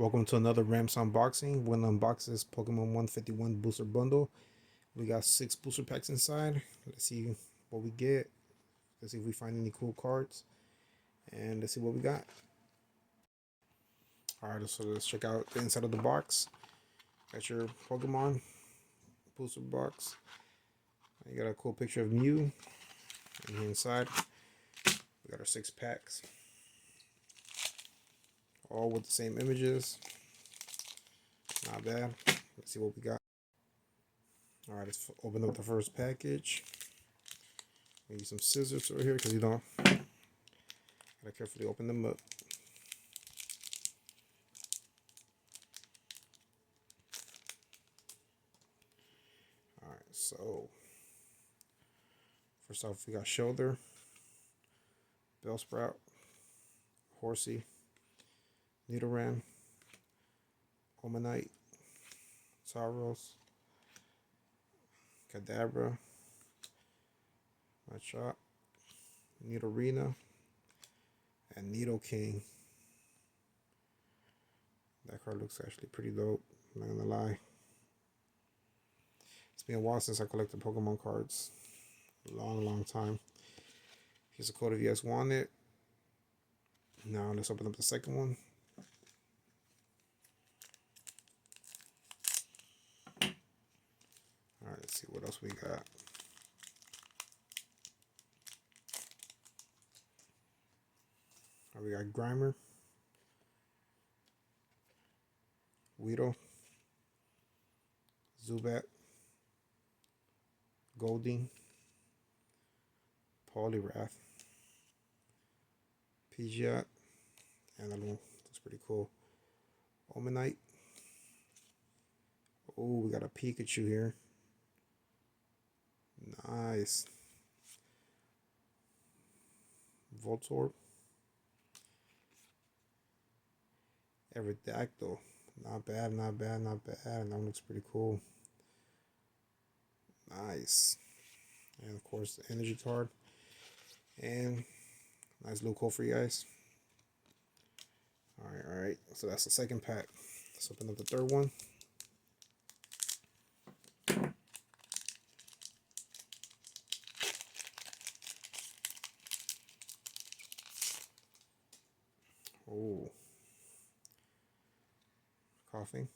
Welcome to another Rams unboxing. We're gonna unbox this Pokemon 151 booster bundle. We got 6 booster packs inside. Let's see what we get. Let's see if we find any cool cards. And let's see what we got. Alright, so let's check out the inside of the box. Got your Pokemon booster box. You got a cool picture of Mew. And here inside, we got our 6 packs. All with the same images. Not bad. Let's see what we got. Alright, let's open up the first package. Use some scissors over here because you don't gotta carefully open them up. Alright, so first off we got Shoulder, Bellsprout, Horsey, Nidoran, Omanite, Tauros, Kadabra, Machop, Nidorina, and Nidoking. That card looks actually pretty dope, I'm not gonna lie. It's been a while since I collected Pokemon cards. A long time. Here's a code if you guys want it. Now let's open up the second one. Alright, let's see what else we got. We got Grimer, Weedle, Zubat, Goldeen, Poliwrath, Pidgeot, and that one looks pretty cool. Omanite. Oh, we got a Pikachu here. Nice. Voltorb. Aerodactyl. Not bad. That one looks pretty cool. Nice. And of course the energy card. And nice little code for you guys. Alright. So that's the second pack. Let's open up the third one. Oh. Coughing.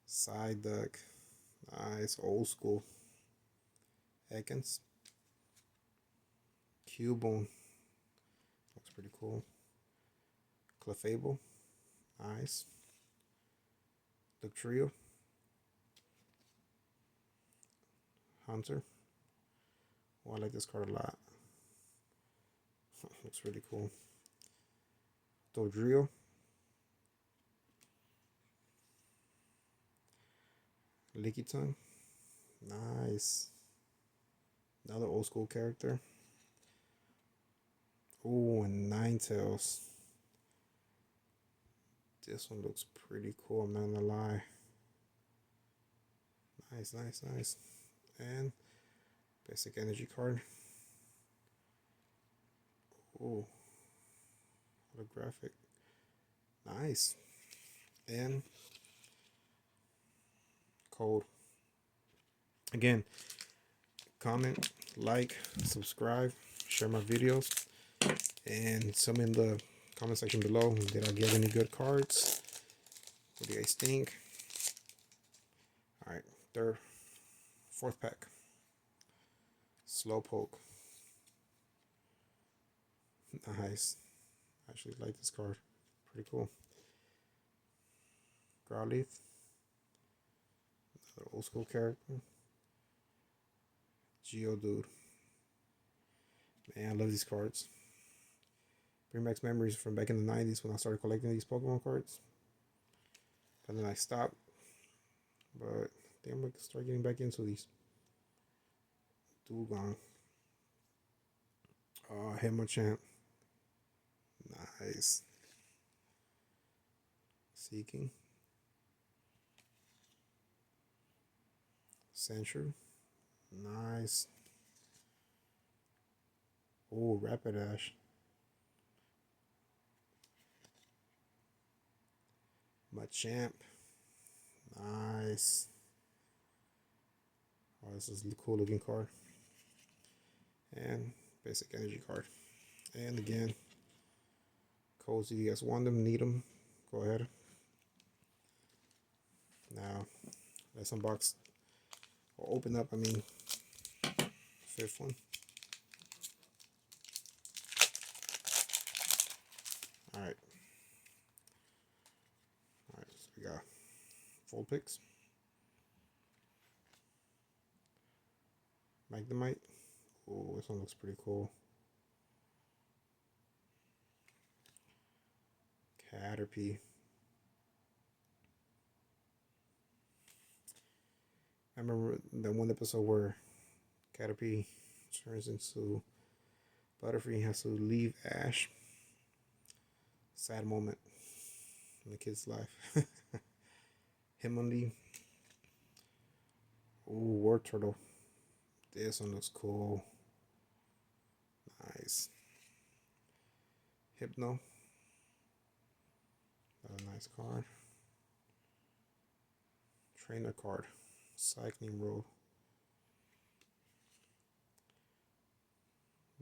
Psyduck. Nice. Old school. Ekans. Cubone. Looks pretty cool. Clefable. Nice. Dugtrio. Hunter. Oh, I like this card a lot. Looks really cool. Dodrio. Lickitung. Nice. Another old school character. Oh, and Ninetales. This one looks pretty cool, I'm not gonna lie. Nice. And basic energy card. Oh, holographic. Nice. And code. Again, comment, like, subscribe, share my videos, and tell me in the comment section below, did I get any good cards? What do you guys think? Alright, fourth pack. Slowpoke. Nice. I actually like this card. Pretty cool. Growlithe. Another old school character. Geodude. Man, I love these cards. Bring back memories from back in the 90s when I started collecting these Pokemon cards. But then I stopped. But I think I'm going to start getting back into these. Dugong. Hitmonchan. Nice. Seeking. Sandshrew. Nice. Oh, Rapidash. Machamp. Nice. Oh, this is a cool looking card. And basic energy card. And again, codes, if you guys want them, need them, go ahead. Now, let's unbox or open up, fifth one. Alright. Alright, so we got Vulpix, Magnemite. Oh, this one looks pretty cool. Caterpie. I remember that one episode where Caterpie turns into Butterfree and has to leave Ash. Sad moment in the kid's life. Hitmonlee. Ooh, Wartortle. This one looks cool. Nice. Hypno. A nice card. Trainer card. Cycling Road.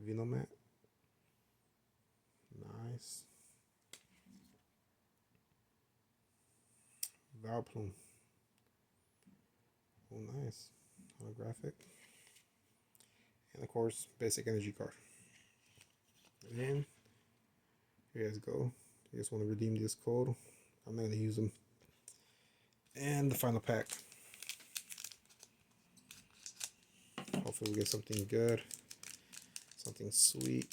Venomat. Nice. Valplume. Oh, nice. Holographic. And of course, basic energy card. And here you guys go. You just want to redeem this code. I'm not going to use them. And the final pack. Hopefully we get something good. Something sweet.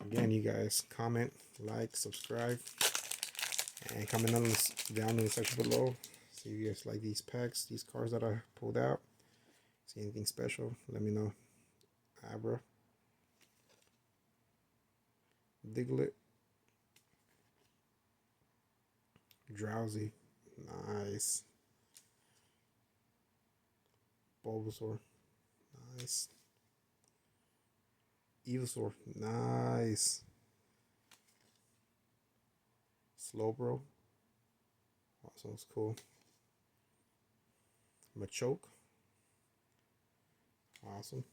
Again, you guys comment, like, subscribe, and comment down in the section below. See if you guys like these packs, these cards that I pulled out. See anything special, let me know. Abra. Diglett. Drowsy. Nice. Bulbasaur. Nice. Evasaur. Nice. Slowbro. Oh, that sounds cool. Machoke. Awesome.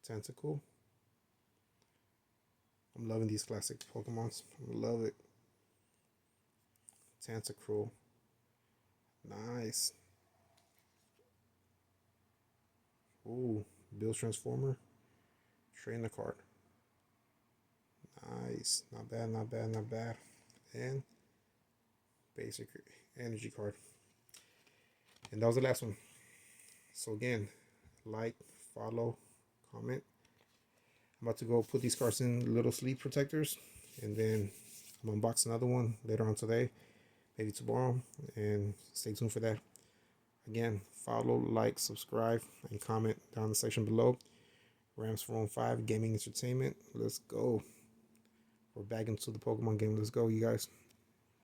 Tentacool. I'm loving these classic Pokemons. I love it. Tentacruel. Nice. Ooh, Bills Transformer. Trainer card. Nice. Not bad, not bad, not bad. And basic energy card. And that was the last one. So again, like, follow, comment. I'm about to go put these cards in little sleeve protectors, and then I'm gonna unbox another one later on today, maybe tomorrow, and stay tuned for that. Again, follow, like, subscribe, and comment down in the section below. Rams415 Gaming Entertainment. Let's go. We're back into the Pokemon game. Let's go, you guys.